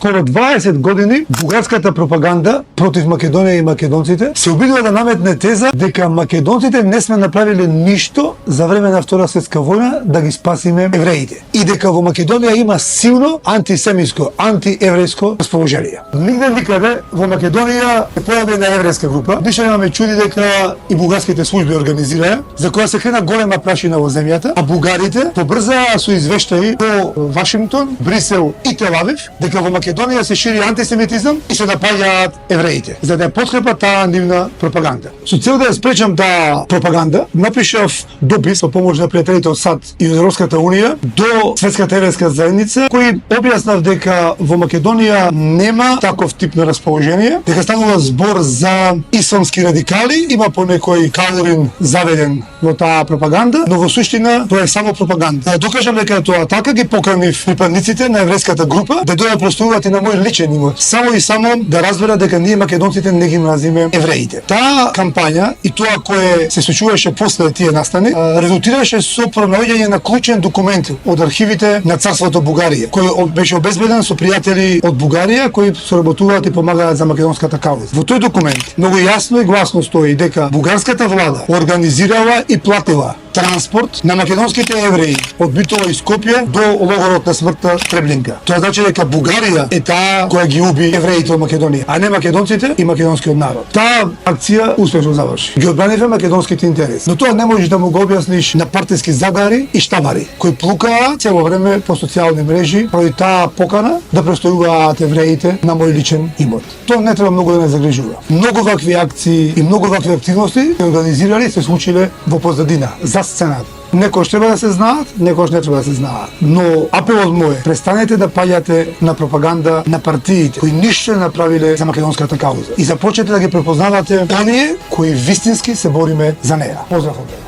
скоро 20 години бугарската пропаганда против Македонија и македонците се обидува да наметне теза дека македонците не сме направиле ништо за време на Втора светска војна да ги спасиме евреите и дека во Македонија има силно антисемитско, антиеврејско расположение. Нигде никаде во Македонија е појавена еврејска група. Ништо нема ме чуди дека и бугарските служби организираа, за која се крена голема прашина во земјата, а бугарите побрзаа со извештаи по Вашингтон, Брисел и Тел Авив дека во Македонија се шири антисемитизам и се напаѓаат евреите, за да ја подкрепат таа нивна пропаганда. Со цел да ја спречам таа пропаганда, напишав допис со помош на пријателите од САД и од Европската унија до Светската еврејска заедница, кој објаснав дека во Македонија нема таков тип на расположение, дека станува збор за исламски радикали, има по некој калорин заведен во таа пропаганда, но во суштина тоа е само пропаганда. Да докажам дека е тоа така, ги поканив припадниците на еврејската група да дојдат простуват и на мој личен имот. Само и само да разберат дека ние македонците не ги мразиме евреите. Таа кампања и тоа кое се случуваше после тие настани резултираше со пронаоѓање на клучен документ од архивите на Царството Бугарија, кој беше обезбеден со пријатели од Бугарија кои соработуваат и помагаат за македонската кауза. Во тој документ многу јасно и гласно стои дека бугарската влада организирала и платила транспорт на македонските евреи од Битола и Скопје до логорот на смртта Треблинка. Тоа значи дека Бугарија е таа која ги уби евреите од Македонија, а не македонците и македонскиот народ. Таа акција успешно заврши. Ги одбраниве македонските интереси. Но тоа не можеш да му го објасниш на партиски загари и штабари кои плукаа цело време по социјални мрежи поради таа покана да престојуваат евреите на мој личен имот. Тоа не треба многу да не загрижува. Многу вакви акции и многу вакви активности се организирали се случиле во позадина, за сцената. Некош треба да се знаат, некош не треба да се знаат. Но апелот мој е, престанете да паѓате на пропаганда на партиите кои ништо не направиле за македонската кауза и започнете да ги препознавате оние кои вистински се бориме за неа. Поздрав од